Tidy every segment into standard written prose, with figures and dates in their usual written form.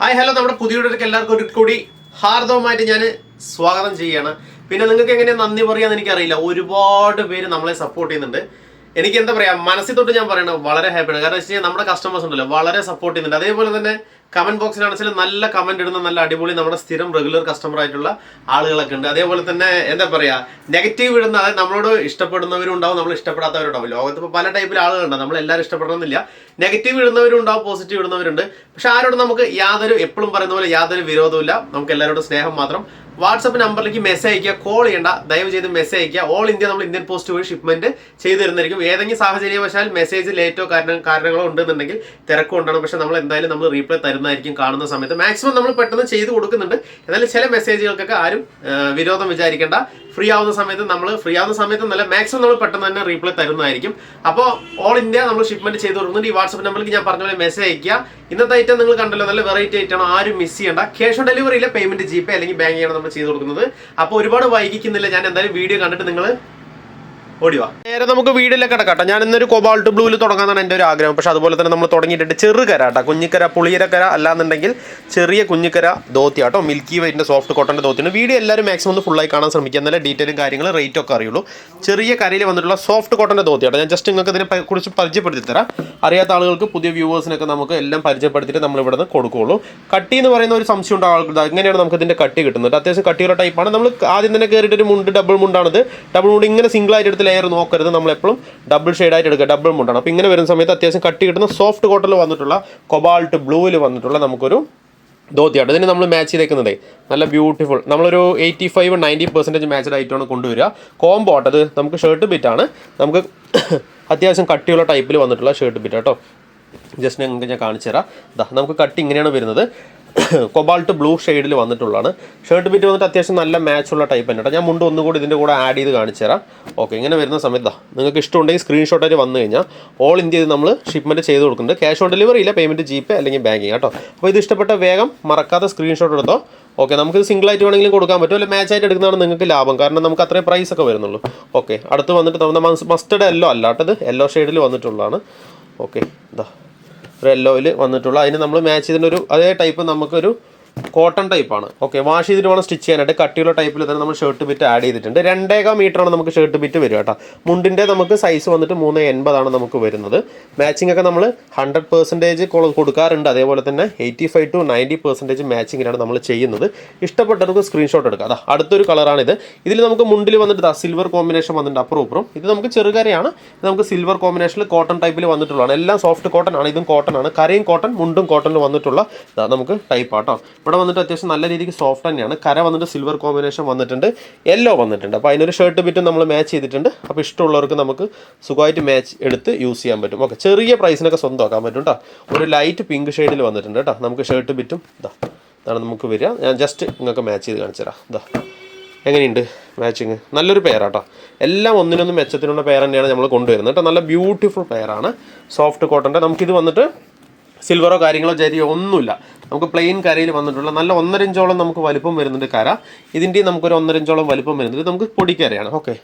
Hi hello, നമ്മുടെ പുതിയൊരിടയ്ക്ക് എല്ലാവർക്കും ഒരു കൂടി ഹാർദവമായിട്ട് ഞാൻ സ്വാഗതം ചെയ്യാണ്. പിന്നെ നിങ്ങൾക്ക് എങ്ങനെ നന്ദി പറയാന്ന് എനിക്കറിയില്ല. ഒരുപാട് പേര് നമ്മളെ സപ്പോർട്ട് ചെയ്യുന്നുണ്ട്. എനിക്ക് എന്താ പറയാ, മനസ്സിൽ തൊട്ട് ഞാൻ പറയണത് വളരെ ഹാപ്പിയാണ്. കാരണം വെച്ച് കഴിഞ്ഞാൽ നമ്മുടെ കസ്റ്റമേഴ്സ് ഉണ്ടല്ലോ വളരെ സപ്പോർട്ട് ചെയ്യുന്നുണ്ട്. അതേപോലെ തന്നെ കമന്റ് ബോക്സിലാണെങ്കിലും നല്ല കമന്റ് ഇടുന്ന നല്ല അടിപൊളി നമ്മുടെ സ്ഥിരം റെഗുലർ കസ്റ്റമർ ആയിട്ടുള്ള ആളുകളൊക്കെ ഉണ്ട്. അതേപോലെ തന്നെ എന്താ പറയാ, നെഗറ്റീവ് ഇടുന്ന, അതായത് നമ്മളോട് ഇഷ്ടപ്പെടുന്നവരും ഉണ്ടാവും, നമ്മൾ ഇഷ്ടപ്പെടാത്തവരുണ്ടാവും. ലോകത്ത് ഇപ്പോൾ പല ടൈപ്പിൽ ആളുകളുണ്ട്, നമ്മൾ എല്ലാവരും ഇഷ്ടപ്പെടണമെന്നില്ല. നെഗറ്റീവ് ഇടുന്നവരും ഉണ്ടാവും, പോസിറ്റീവ് ഇടുന്നവരുണ്ട്. പക്ഷെ ആരോടും നമുക്ക് എപ്പോഴും പറയുന്ന പോലെ യാതൊരു വിരോധമില്ല. നമുക്ക് എല്ലാവരോടും സ്നേഹം മാത്രം. വാട്സപ്പ് നമ്പറിലേക്ക് മെസ്സേജ് അയക്കുക, കോൾ ചെയ്യേണ്ട, ദയവ് ചെയ്ത് മെസ്സേജ് അയക്കുക. ഓൾ ഇന്ത്യ നമ്മൾ ഇന്ത്യൻ പോസ്റ്റ് വഴി ഷിപ്മെന്റ് ചെയ്തു തരുന്നതായിരിക്കും. ഏതെങ്കിലും സാഹചര്യവശാൽ മെസ്സേജ് ലേറ്റോ കാരണങ്ങളോ ഉണ്ടെന്നുണ്ടെങ്കിൽ തിരക്കുകൊണ്ടാണ്, പക്ഷെ നമ്മൾ എന്തായാലും നമ്മൾ റീപ്ലൈ തരുന്നതായിരിക്കും. കാണുന്ന സമയത്ത് മാക്സിമം നമ്മൾ പെട്ടെന്ന് ചെയ്ത് കൊടുക്കുന്നുണ്ട്. എന്നാലും ചില മെസ്സേജുകൾക്കൊക്കെ ആരും വിരോധം വിചാരിക്കേണ്ട. ഫ്രീ ആവുന്ന സമയത്ത് നല്ല മാക്സിമം നമ്മൾ പെട്ടെന്ന് തന്നെ റീപ്ലൈ തരുന്നതായിരിക്കും. അപ്പോൾ ഓൾ ഇന്ത്യ നമ്മൾ ഷിപ്മെന്റ് ചെയ്ത് കൊടുക്കുന്നുണ്ട്. ഈ വാട്സപ്പ് നമ്പറിലേക്ക് ഞാൻ പറഞ്ഞ പോലെ മെസ്സേജ് അയക്കുക. ഇന്നത്തെ ഐറ്റം നിങ്ങൾ കണ്ടല്ലോ, നല്ല വെറൈറ്റി ഐറ്റമാണ്, ആരും മിസ് ചെയ്യേണ്ട. ക്യാഷ് ഓൺ ഡെലിവറി ഇല്ല, പേയ്മെന്റ് ജിപേ അല്ലെങ്കിൽ ബാങ്ക് ചെയ്യണം നമ്മൾ ചെയ്ത് കൊടുക്കുന്നത്. അപ്പോൾ ഒരുപാട് വൈകിക്കുന്നില്ല, ഞാൻ എന്തായാലും വീഡിയോ കണ്ടിട്ട് നിങ്ങൾ ഓടിവാ. നേരെ നമുക്ക് വീഡിയോയിലേക്ക് കിടക്കട്ടെ. ഞാൻ ഇന്നൊരു കൊബാൾട്ട് ബ്ലൂവിൽ തുടങ്ങാനാണ് എൻ്റെ ഒരു ആഗ്രഹം. പക്ഷെ അതുപോലെ തന്നെ നമ്മൾ തുടങ്ങിയിട്ടുണ്ട് ചെറുകര കേട്ടോ, കുഞ്ഞിക്കര പുളിയരക്കര അല്ലാന്നുണ്ടെങ്കിൽ ചെറിയ കുഞ്ഞിക്കര ധോത്തി കേട്ടോ, മിൽക്കി വൈറ്റിൻ്റെ സോഫ്റ്റ് കോട്ടൻ്റെ ധോത്തിയാണ്. വീഡിയോ എല്ലാവരും മാക്സിമം ഒന്ന് ഫുള്ളായി കാണാൻ ശ്രമിക്കുക, എന്നാലേ ഡീറ്റെയിലും കാര്യങ്ങൾ റേറ്റ് ഒക്കെ അറിയുള്ളൂ. ചെറിയ കരയിൽ വന്നിട്ടുള്ള സോഫ്റ്റ് കോട്ടൻ്റെ ധോത്തി കേട്ടോ. ഞാൻ ജസ്റ്റ് നിങ്ങൾക്ക് ഇതിനെ കുറിച്ച് പരിചയപ്പെടുത്തി തരാം. അറിയാത്ത ആളുകൾക്ക്, പുതിയ വ്യൂവേഴ്സിനൊക്കെ നമുക്ക് എല്ലാം പരിചയപ്പെടുത്തിയിട്ട് നമ്മൾ ഇവിടെ നിന്ന് കൊടുക്കുകയുള്ളൂ. കട്ടി എന്ന് പറയുന്ന ഒരു സംശയം ഉണ്ടാവും ആൾക്ക്, എങ്ങനെയാണ് നമുക്ക് ഇതിൻ്റെ കട്ടി കിട്ടുന്നത്. അത്യാവശ്യം കട്ടിയുള്ള ടൈപ്പാണ്. നമ്മൾ ആദ്യം തന്നെ കയറിയിട്ട് ഒരു മുണ്ട്, ഡബിൾ മുണ്ടാണിത്. ഡബിൾ മുണ്ട് ഇങ്ങനെ സിംഗിൾ ആയിട്ട് എടുത്ത് ലെയർ നോക്കരുത്, നമ്മളെപ്പോഴും ഡബിൾ ഷെയ്ഡായിട്ട് എടുക്കുക, ഡബിൾ മുണ്ടാണ്. അപ്പോൾ ഇങ്ങനെ വരുന്ന സമയത്ത് അത്യാവശ്യം കട്ടി കിട്ടുന്ന സോഫ്റ്റ് കോട്ടണിൽ വന്നിട്ടുള്ള കൊബാൾട്ട് ബ്ലൂവിൽ വന്നിട്ടുള്ള നമുക്കൊരു ധോത്തിയാണ്. ഇതിന് നമ്മൾ മാച്ച് ചെയ്തേക്കുന്നത് നല്ല ബ്യൂട്ടിഫുൾ, നമ്മളൊരു 85-90% മാച്ച്ഡ് ആയിട്ടാണ് കൊണ്ടുവരിക. കോംബോ ആട്ടത് നമുക്ക് ഷർട്ട് ബിറ്റാണ്, നമുക്ക് അത്യാവശ്യം കട്ടിയുള്ള ടൈപ്പിൽ വന്നിട്ടുള്ള ഷർട്ട് ബിറ്റ് കേട്ടോ. ജസ്റ്റ് നിങ്ങൾക്ക് ഞാൻ കാണിച്ചു തരാം. നമുക്ക് കട്ടി ഇങ്ങനെയാണ് വരുന്നത്. കൊബാൾട്ട് ബ്ലൂ ഷെയ്ഡിൽ വന്നിട്ടുള്ളതാണ്. ഷർട്ട് ബിറ്റ് വന്നിട്ട് അത്യാവശ്യം നല്ല മാച്ചുള്ള ടൈപ്പ് തന്നെ കേട്ടോ. ഞാൻ മുണ്ട് ഒന്നുകൂടി ഇതിൻ്റെ കൂടെ ആഡ് ചെയ്ത് കാണിച്ചു തരാം. ഓക്കെ, ഇങ്ങനെ വരുന്ന സമയത്ത് നിങ്ങൾക്ക് ഇഷ്ടമുണ്ടെങ്കിൽ സ്ക്രീൻഷോട്ടായിട്ട് വന്നു കഴിഞ്ഞാൽ ഓൾ ഇന്ത്യയിൽ നമ്മൾ ഷിപ്മെൻറ്റ് ചെയ്ത് കൊടുക്കുന്നുണ്ട്. ക്യാഷ് ഓൺ ഡെലിവറി ഇല്ല, പേയ്മെൻറ്റ് ജിപേ അല്ലെങ്കിൽ ബാങ്കിങ് കേട്ടോ. അപ്പോൾ ഇത് ഇഷ്ടപ്പെട്ട വേഗം മറക്കാതെ സ്ക്രീൻഷോട്ട് എടുത്തോ. ഓക്കെ, നമുക്കിത് സിംഗിളായിട്ട് വേണമെങ്കിലും കൊടുക്കാൻ പറ്റും, അല്ലെങ്കിൽ മാച്ചായിട്ട് എടുക്കുന്നതാണ് നിങ്ങൾക്ക് ലാഭം, കാരണം നമുക്ക് അത്രയും പ്രൈസ് ഒക്കെ വരുന്നുള്ളൂ. ഓക്കെ, അടുത്ത് വന്നിട്ട് മസ്റ്റർഡ് യെല്ലോ അല്ല കേട്ടോ, ഇത് യെല്ലോ ഷെയ്ഡിൽ വന്നിട്ടുള്ളതാണ്. ഓക്കെ, ഒരു യെല്ലോയിൽ വന്നിട്ടുള്ള, അതിന് നമ്മൾ മാച്ച് ചെയ്തിട്ട് ഒരു അതേ ടൈപ്പ് നമുക്കൊരു കോട്ടൺ ടൈപ്പാണ്. ഓക്കെ, വാഷ് ചെയ്തിട്ട് വേണം സ്റ്റിച്ച് ചെയ്യാനായിട്ട്. കട്ടിയുള്ള ടൈപ്പിൽ തന്നെ നമ്മൾ ഷർട്ട് ബിറ്റ് ആഡ് ചെയ്തിട്ടുണ്ട്. 2.25 മീറ്ററാണ് നമുക്ക് ഷർട്ട് ബിറ്റ് വരിക കേട്ടോ. മുണ്ടിൻ്റെ നമുക്ക് സൈസ് വന്നിട്ട് 3.80 നമുക്ക് വരുന്നത്. മാച്ചിങ് ഒക്കെ നമ്മൾ 100% കൊടുക്കാറുണ്ട്. അതേപോലെ തന്നെ 85-90% മാച്ചിങ്ങിലാണ് നമ്മൾ ചെയ്യുന്നത്. ഇഷ്ടപ്പെട്ടവർക്ക് സ്ക്രീൻഷോട്ട് എടുക്കുക. അടുത്തൊരു കളറാണിത്. ഇതിൽ നമുക്ക് മുണ്ടിൽ വന്നിട്ട് സിൽവർ കോമ്പിനേഷൻ വന്നിട്ടുണ്ട് അപ്പുറം. ഇത് നമുക്ക് ചെറുകരയാണ്, ഇത് നമുക്ക് സിൽവർ കോമ്പിനേഷനിൽ കോട്ടൺ ടൈപ്പിൽ വന്നിട്ടുള്ളതാണ്. എല്ലാം സോഫ്റ്റ് കോട്ടൺ ആണ്, ഇതും കോട്ടൺ ആണ്. കരയും കോട്ടൺ, മുണ്ടും കോട്ടണിൽ വന്നിട്ടുള്ള നമുക്ക് ടൈപ്പ് ആട്ടോ. ഇവിടെ വന്നിട്ട് അത്യാവശ്യം നല്ല രീതിക്ക് സോഫ്റ്റ് തന്നെയാണ്. കര വന്നിട്ട് സിൽവർ കോമ്പിനേഷൻ വന്നിട്ടുണ്ട്, യെല്ലോ വന്നിട്ടുണ്ട്. അപ്പോൾ അതിനൊരു ഷർട്ട് ബിറ്റും നമ്മൾ മാച്ച് ചെയ്തിട്ടുണ്ട്. അപ്പോൾ ഇഷ്ടമുള്ളവർക്ക് നമുക്ക് സുഖമായിട്ട് മാച്ച് എടുത്ത് യൂസ് ചെയ്യാൻ പറ്റും. ഓക്കെ, ചെറിയ പ്രൈസിനൊക്കെ സ്വന്തമാക്കാൻ പറ്റും കേട്ടോ. ഒരു ലൈറ്റ് പിങ്ക് ഷെയ്ഡിൽ വന്നിട്ടുണ്ട് കേട്ടോ. നമുക്ക് ഷർട്ട് ബിറ്റും ഇതാണ് നമുക്ക് വരിക. ഞാൻ ജസ്റ്റ് നിങ്ങൾക്ക് മാച്ച് ചെയ്ത് കാണിച്ചു തരാം. എങ്ങനെയുണ്ട് മാച്ചിങ്? നല്ലൊരു പെയറാട്ടോ. എല്ലാം ഒന്നിനൊന്നും മെച്ചത്തിനുള്ള പെയർ തന്നെയാണ് നമ്മൾ കൊണ്ടുവരുന്നത് കേട്ടോ. നല്ല ബ്യൂട്ടിഫുൾ പെയറാണ്, സോഫ്റ്റ് കോട്ടൻ്റെ. നമുക്കിത് വന്നിട്ട് സിൽവറോ കാര്യങ്ങളോ ജരിയോ ഒന്നുമില്ല, നമുക്ക് പ്ലെയിൻ കരയിൽ വന്നിട്ടുള്ള നല്ല 1.5 ഇഞ്ചോളം നമുക്ക് വലിപ്പം വരുന്നുണ്ട് കര. ഇതിൻ്റെ നമുക്കൊരു 1.5 ഇഞ്ചോളം വലിപ്പം വരുന്നുണ്ട്. നമുക്ക് പൊടിക്കരയാണ്. ഓക്കെ,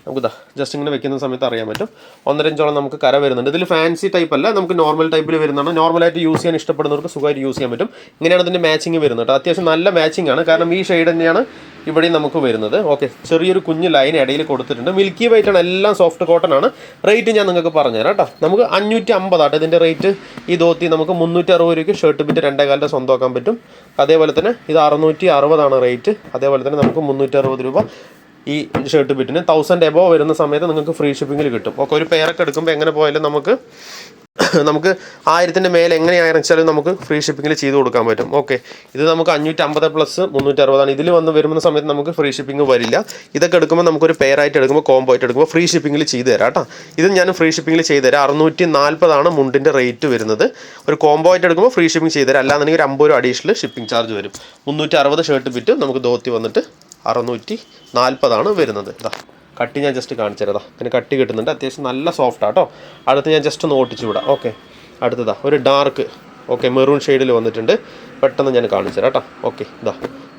നമുക്ക് ജസ്റ്റ് ഇങ്ങനെ വെക്കുന്ന സമയത്ത് അറിയാൻ പറ്റും. 1.5 ഇഞ്ചോളം നമുക്ക് കര വരുന്നുണ്ട്. ഇതിൽ ഫാൻസി ടൈപ്പ് അല്ല, നമുക്ക് നോർമൽ ടൈപ്പിൽ വരുന്നതാണ്. നോർമലായിട്ട് യൂസ് ചെയ്യാൻ ഇഷ്ടപ്പെടുന്നവർക്ക് സുഖമായിട്ട് യൂസ് ചെയ്യാൻ പറ്റും. ഇങ്ങനെയാണ് ഇതിൻ്റെ മാച്ചിങ് വരുന്നത് കേട്ടോ. അത്യാവശ്യം നല്ല മാച്ചിങ് ആണ്, കാരണം ഈ ഷെയ്ഡ് തന്നെയാണ് ഇവിടെയും നമുക്ക് വരുന്നത്. ഓക്കെ, ചെറിയൊരു കുഞ്ഞ് ലൈൻ ഇടയിൽ കൊടുത്തിട്ടുണ്ട്. മിൽക്കി വൈറ്റ് ആണ്, എല്ലാം സോഫ്റ്റ് കോട്ടൺ ആണ്. റേറ്റ് ഞാൻ നിങ്ങൾക്ക് പറഞ്ഞുതരാം കേട്ടോ. നമുക്ക് 550 ആട്ടോ ഇതിൻ്റെ റേറ്റ്. ഈ ധോത്തി നമുക്ക് 360 രൂപയ്ക്ക് ഷർട്ട് ബിറ്റ് 2.25 സ്വന്തമാക്കാൻ പറ്റും. അതേപോലെ തന്നെ ഇത് 660 റേറ്റ്. അതേപോലെ തന്നെ നമുക്ക് 360 രൂപ ഈ ഷർട്ട് ബിറ്റിന്. 1000 എബോ വരുന്ന സമയത്ത് നിങ്ങൾക്ക് ഫ്രീ ഷിപ്പിങ്ങിൽ കിട്ടും. ഓക്കെ, ഒരു പെയറൊക്കെ എടുക്കുമ്പോൾ എങ്ങനെ പോയാലും നമുക്ക് 1000-ന്റെ മേലെ എങ്ങനെയാണെന്ന് നമുക്ക് ഫ്രീ ഷിപ്പിങ്ങിൽ ചെയ്ത് കൊടുക്കാൻ പറ്റും. ഓക്കെ, ഇത് നമുക്ക് 550 + 360 ഇതിൽ വരുന്ന സമയത്ത് നമുക്ക് ഫ്രീ ഷിപ്പിംഗ് വരില്ല. ഇതൊക്കെ എടുക്കുമ്പോൾ നമുക്കൊരു പെയറായിട്ട് എടുക്കുമ്പോൾ, കോംബോ ആയിട്ട് എടുക്കുമ്പോൾ ഫ്രീ ഷിപ്പിങ്ങിൽ ചെയ്ത് തരാം കേട്ടോ. ഇത് ഞാൻ ഫ്രീ ഷിപ്പിങ്ങിൽ ചെയ്ത് തരാം. 640 മുണ്ടിൻ്റെ റേറ്റ് വരുന്നത്. ഒരു കോംബോ ആയിട്ട് എടുക്കുമ്പോൾ ഫ്രീ ഷിപ്പിംഗ് ചെയ്ത് തരാം. അല്ലാന്നുണ്ടെങ്കിൽ ഒരു 50 രൂപ അഡീഷണൽ ഷിപ്പിംഗ് ചാർജ് വരും. 360 ഷർട്ട് ബിറ്റ് നമുക്ക് ധോത്തി വന്നിട്ട് 640 വരുന്നത്. കട്ടി ഞാൻ ജസ്റ്റ് കാണിച്ചു തരാം. പിന്നെ കട്ടി കിട്ടുന്നുണ്ട്, അത്യാവശ്യം നല്ല സോഫ്റ്റ് ആട്ടോ. അടുത്ത് ഞാൻ ജസ്റ്റ് ഒന്ന് ഓട്ടിച്ചു വിടാം. ഓക്കെ, അടുത്തതാ ഒരു ഡാർക്ക് മെറൂൺ ഷെയ്ഡിൽ വന്നിട്ടുണ്ട്. പെട്ടെന്ന് ഞാൻ കാണിച്ചു തരാം കേട്ടോ. ഓക്കെ,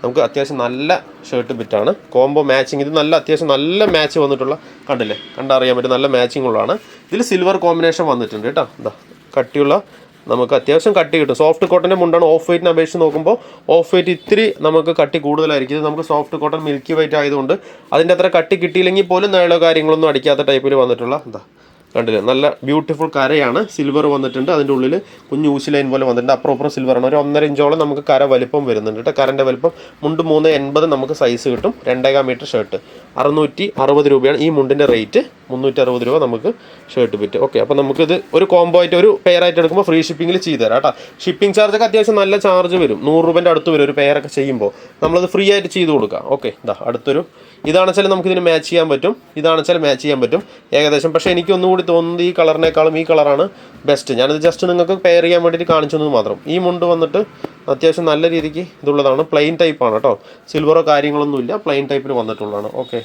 നമുക്ക് അത്യാവശ്യം നല്ല ഷർട്ട് ബിറ്റാണ്. കോംബോ മാച്ചിങ്, ഇത് അത്യാവശ്യം നല്ല മാച്ച് വന്നിട്ടുള്ള, കണ്ടറിയാൻ പറ്റും, നല്ല മാച്ചിങ് ഉള്ളതാണ്. ഇതിൽ സിൽവർ കോമ്പിനേഷൻ വന്നിട്ടുണ്ട് കേട്ടോ. കട്ടിയുള്ള നമുക്ക് അത്യാവശ്യം കട്ടി കിട്ടും. സോഫ്റ്റ് കോട്ടൻ്റെ മുണ്ടാണ്. ഓഫ് വൈറ്റിനെ അപേക്ഷിച്ച് നോക്കുമ്പോൾ ഓഫ് വൈറ്റ് ഇത്തിരി നമുക്ക് കട്ടി കൂടുതലായിരിക്കും. ഇത് നമുക്ക് സോഫ്റ്റ് കോട്ടൺ മിൽക്കി വൈറ്റ് ആയതുകൊണ്ട് അതിൻ്റെ അത്ര കട്ടി കിട്ടിയില്ലെങ്കിൽ പോലും നീളോ കാര്യങ്ങളൊന്നും അടിക്കാത്ത ടൈപ്പിൽ വന്നിട്ടുള്ള എന്താ കണ്ടില്ലേ, നല്ല ബ്യൂട്ടിഫുൾ കരയാണ്. സിൽവർ വന്നിട്ടുണ്ട്, അതിൻ്റെ ഉള്ളിൽ കുഞ്ഞു ഊശി ലൈൻ പോലെ വന്നിട്ടുണ്ട്. അപ്പുറം സിൽവറാണ്. ഒരു 1.5 ഇഞ്ചോളം നമുക്ക് കര വലിപ്പം വരുന്നുണ്ട് കേട്ടോ. കരൻ്റെ വലിപ്പം മുണ്ട് 380 നമുക്ക് സൈസ് കിട്ടും. 2.5 മീറ്റർ ഷർട്ട് 660 രൂപയാണ് ഈ മുണ്ടിൻ്റെ റേറ്റ്. 360 രൂപ നമുക്ക് ഷർട്ട് ബിറ്റ്. ഓക്കെ, അപ്പോൾ നമുക്കിത് ഒരു കോംബോ ആയിട്ട് ഒരു പെയർ ആയിട്ട് എടുക്കുമ്പോൾ ഫ്രീ ഷിപ്പിങ്ങിൽ ചെയ്ത് തരാം കേട്ടോ. ഷിപ്പിംഗ് ചാർജൊക്കെ അത്യാവശ്യം നല്ല ചാർജ് വരും. 100 രൂപേൻ്റെ അടുത്ത് വരും ഒരു പെയറൊക്കെ ചെയ്യുമ്പോൾ. നമ്മളത് ഫ്രീ ആയിട്ട് ചെയ്ത് കൊടുക്കാം. ഓക്കെ, ഇതാ അടുത്തൊരു ഇതാണെച്ചാൽ നമുക്കിതിന് മാച്ച് ചെയ്യാൻ പറ്റും. ഇതാണെച്ചാൽ മാച്ച് ചെയ്യാൻ പറ്റും ഏകദേശം. പക്ഷേ എനിക്ക് ഒന്നുകൂടി തോന്നുന്നത് ഈ കളറിനേക്കാളും ഈ കളറാണ് ബെസ്റ്റ്. ഞാനിത് ജസ്റ്റ് നിങ്ങൾക്ക് പെയർ ചെയ്യാൻ വേണ്ടിയിട്ട് കാണിച്ചു തന്നത് മാത്രം. ഈ മുണ്ട് വന്നിട്ട് അത്യാവശ്യം നല്ല രീതിക്ക് ഇതുള്ളതാണ്. പ്ലെയിൻ ടൈപ്പാണ് കേട്ടോ. സിൽവറോ കാര്യങ്ങളൊന്നുമില്ല, പ്ലെയിൻ ടൈപ്പിൽ വന്നിട്ടുള്ളതാണ്. ഓക്കെ,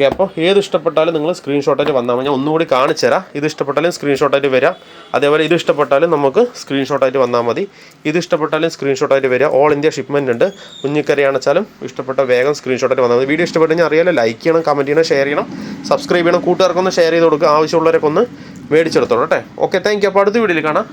അപ്പോൾ ഏത് ഇഷ്ടപ്പെട്ടാലും നിങ്ങൾ സ്ക്രീൻഷോട്ടായിട്ട് വന്നാൽ മതി. ഞാൻ ഒന്നുകൂടി കാണിച്ചു തരാം. ഇത് ഇഷ്ടപ്പെട്ടാലും സ്ക്രീൻഷോട്ടായിട്ട് വരാം. അതേപോലെ ഇത് ഇഷ്ടപ്പെട്ടാലും നമുക്ക് സ്ക്രീൻഷോട്ടായിട്ട് വന്നാൽ മതി. ഇത് ഇഷ്ടപ്പെട്ടാലും സ്ക്രീൻഷോട്ടായിട്ട് വരിക. ഓൾ ഇന്ത്യ ഷിപ്മെൻറ്റ് ഉണ്ട്. കുഞ്ഞിക്കറിയാണെച്ചാലും ഇഷ്ടപ്പെട്ട വേഗം സ്ക്രീൻഷോട്ടായിട്ട് വന്നാൽ മതി. വീഡിയോ ഇഷ്ടപ്പെട്ടെങ്കിൽ അറിയാലോ, ലൈക്ക് ചെയ്യണം, കമൻറ്റ് ചെയ്യണം, ഷെയർ ചെയ്യണം, സബ്സ്ക്രൈബ് ചെയ്യണം. കൂട്ടുകാർക്കൊന്ന് ഷെയർ ചെയ്ത് കൊടുക്കുക. ആവശ്യമുള്ളവരൊക്കെ ഒന്ന് മേടിച്ചെടുത്തോളൂ കേട്ടോ. Okay, thank you. അപ്പോൾ അടുത്ത വീഡിയോയിൽ കാണാം.